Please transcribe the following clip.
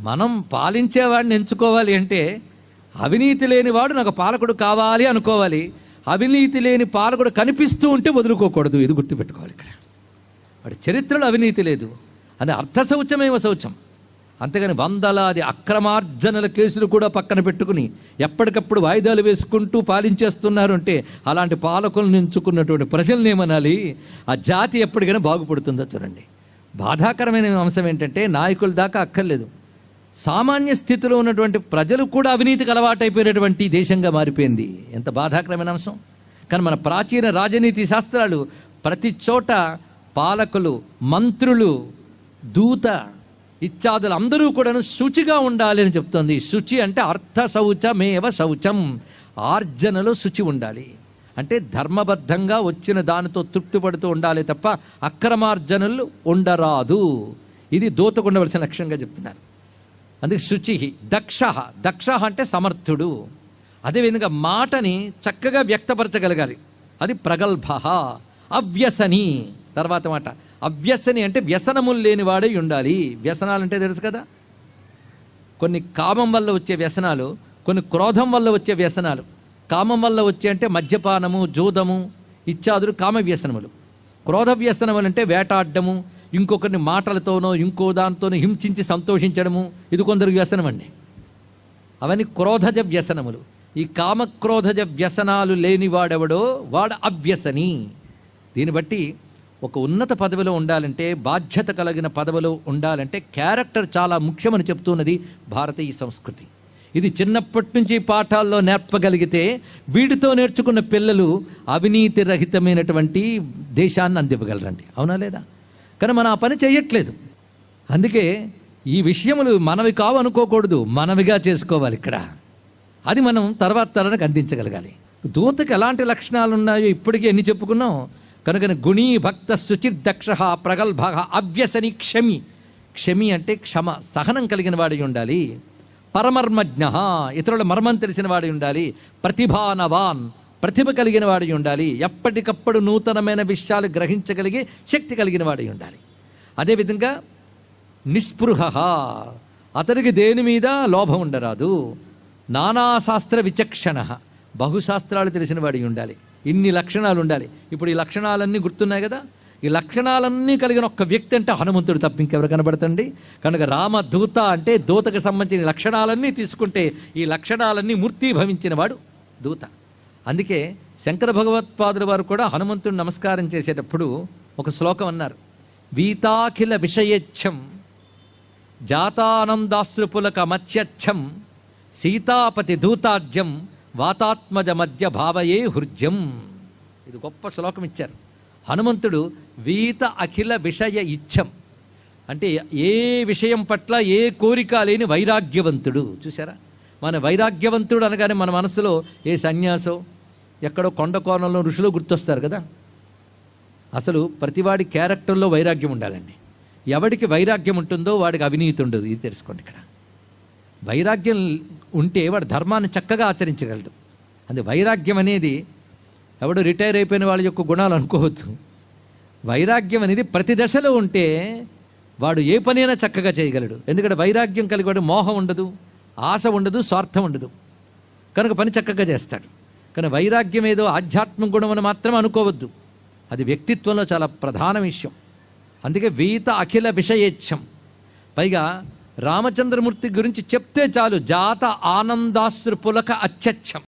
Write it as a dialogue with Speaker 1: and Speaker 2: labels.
Speaker 1: మనం పాలించేవాడిని ఎంచుకోవాలి అంటే అవినీతి లేనివాడు నాకు పాలకుడు కావాలి అనుకోవాలి. అవినీతి లేని పాలకుడు కనిపిస్తూ ఉంటే వదులుకోకూడదు. ఇది గుర్తుపెట్టుకోవాలి. ఇక్కడ వాడి చరిత్రలో అవినీతి లేదు అని అర్థ శౌచమేవ శౌచం. అంతేగాని వందలాది అక్రమార్జనల కేసులు కూడా పక్కన పెట్టుకుని ఎప్పటికప్పుడు వాయిదాలు వేసుకుంటూ పాలించేస్తున్నారు అంటే అలాంటి పాలకులను ఎంచుకున్నటువంటి ప్రజల్ని ఏమనాలి? ఆ జాతి ఎప్పటికైనా బాగుపడుతుందో చూడండి. బాధాకరమైన అంశం ఏంటంటే నాయకుల దాకా అక్కర్లేదు, సామాన్య స్థితిలో ఉన్నటువంటి ప్రజలు కూడా అవినీతికి అలవాటైపోయినటువంటి దేశంగా మారిపోయింది. ఎంత బాధాకరమైన అంశం. కానీ మన ప్రాచీన రాజనీతి శాస్త్రాలు ప్రతి చోట పాలకులు, మంత్రులు, దూత ఇత్యాదులు అందరూ కూడాను శుచిగా ఉండాలి అని చెప్తోంది. శుచి అంటే అర్థ శౌచమేవ శౌచం, ఆర్జనలో శుచి ఉండాలి. అంటే ధర్మబద్ధంగా వచ్చిన దానితో తృప్తి పడుతూ ఉండాలి తప్ప అక్రమార్జనలు ఉండరాదు. ఇది దూతకు ఉండవలసిన లక్ష్యంగా చెప్తున్నారు. అందుకే శుచి. దక్ష, దక్ష అంటే సమర్థుడు. అదేవిధంగా మాటని చక్కగా వ్యక్తపరచగలగాలి, అది ప్రగల్భ. అవ్యసని, తర్వాత మాట అవ్యసని అంటే వ్యసనములు లేనివాడై ఉండాలి. వ్యసనాలంటే తెలుసు కదా, కొన్ని కామం వల్ల వచ్చే వ్యసనాలు, కొన్ని క్రోధం వల్ల వచ్చే వ్యసనాలు. కామం వల్ల వచ్చే అంటే మద్యపానము, జూదము ఇత్యాదులు కామ వ్యసనములు. క్రోధ వ్యసనములు అంటే వేటాడము, ఇంకొకరిని మాటలతోనో ఇంకో దానితోనో హింసించి సంతోషించడము, ఇది కొందరు వ్యసనం అండి. అవన్నీ క్రోధజ వ్యసనములు. ఈ కామక్రోధజ వ్యసనాలు లేనివాడెవడో వాడు అవ్యసని. దీన్ని బట్టి ఒక ఉన్నత పదవిలో ఉండాలంటే, బాధ్యత కలిగిన పదవిలో ఉండాలంటే క్యారెక్టర్ చాలా ముఖ్యమని చెప్తున్నది భారతీయ సంస్కృతి. ఇది చిన్నప్పటి నుంచి పాఠాల్లో నేర్పగలిగితే వీటితో నేర్చుకున్న పిల్లలు అవినీతి రహితమైనటువంటి దేశాన్ని అందివ్వగలరండి. అవునా లేదా? కానీ మనం ఆ పని చేయట్లేదు. అందుకే ఈ విషయములు మనవి కావు అనుకోకూడదు, మనవిగా చేసుకోవాలి. ఇక్కడ అది మనం తర్వాత తరానికి అందించగలగాలి. దూతకి ఎలాంటి లక్షణాలు ఉన్నాయో ఇప్పటికీ ఎన్ని చెప్పుకున్నాం. కనుక గుణీ భక్త శుచిర్దక్ష ప్రగల్భ అవ్యసని క్షమి. క్షమి అంటే క్షమ, సహనం కలిగిన వాడి ఉండాలి. పరమర్మజ్ఞ, ఇతరుల మర్మం తెలిసిన వాడి ఉండాలి. ప్రతిభానవాన్, ప్రతిభ కలిగిన వాడి ఉండాలి. ఎప్పటికప్పుడు నూతనమైన విషయాలు గ్రహించగలిగే శక్తి కలిగిన వాడి ఉండాలి. అదేవిధంగా నిస్పృహ, అతనికి దేని మీద లోభం ఉండరాదు. నానాశాస్త్ర విచక్షణ, బహుశాస్త్రాలు తెలిసిన వాడి ఉండాలి. ఇన్ని లక్షణాలు ఉండాలి. ఇప్పుడు ఈ లక్షణాలన్నీ గుర్తున్నాయి కదా. ఈ లక్షణాలన్నీ కలిగిన ఒక్క వ్యక్తి అంటే హనుమంతుడు తప్ప ఇంకెవరు కనబడతండి. కనుక రామదూత అంటే దూతకు సంబంధించిన లక్షణాలన్నీ తీసుకుంటే ఈ లక్షణాలన్నీ మూర్తిభవించిన వాడు దూత. అందుకే శంకర భగవత్పాదుల వారు కూడా హనుమంతుడు నమస్కారం చేసేటప్పుడు ఒక శ్లోకం అన్నారు. వీతాఖిల విషయేచ్ఛం జాతానందాశ్రుపులక మత్స్యచ్ఛం సీతాపతి దూతార్జం వాతాత్మజ మధ్య భావయే హృజ్యం. ఇది గొప్ప శ్లోకం ఇచ్చారు. హనుమంతుడు వీత అఖిల విషయ ఇచ్ఛం అంటే ఏ విషయం పట్ల ఏ కోరిక లేని వైరాగ్యవంతుడు. చూసారా, మన వైరాగ్యవంతుడు అనగానే మన మనసులో ఏ సన్యాసో ఎక్కడో కొండ కోణంలో ఋషులు గుర్తొస్తారు కదా. అసలు ప్రతివాడి క్యారెక్టర్లో వైరాగ్యం ఉండాలండి. ఎవడికి వైరాగ్యం ఉంటుందో వాడికి అవినీతి ఉండదు. ఇది తెలుసుకోండి. ఇక్కడ వైరాగ్యం ఉంటే వాడు ధర్మాన్ని చక్కగా ఆచరించగలడు. అది వైరాగ్యం అనేది ఎవడు రిటైర్ అయిపోయిన వాళ్ళ యొక్క గుణాలు అనుకోవద్దు. వైరాగ్యం అనేది ప్రతి దశలో ఉంటే వాడు ఏ పనైనా చక్కగా చేయగలడు. ఎందుకంటే వైరాగ్యం కలిగి వాడు మోహం ఉండదు, ఆశ ఉండదు, స్వార్థం ఉండదు. కనుక పని చక్కగా చేస్తాడు. కానీ వైరాగ్యం ఏదో ఆధ్యాత్మిక గుణం అని మాత్రం అనుకోవద్దు. అది వ్యక్తిత్వంలో చాలా ప్రధాన విషయం. అందుకే వీత అఖిల విషయేచ్ఛం. పైగా రామచంద్రమూర్తి గురించి చెప్తే చాలు, జాత ఆనందాశ్రు పులక అత్యచ్చం.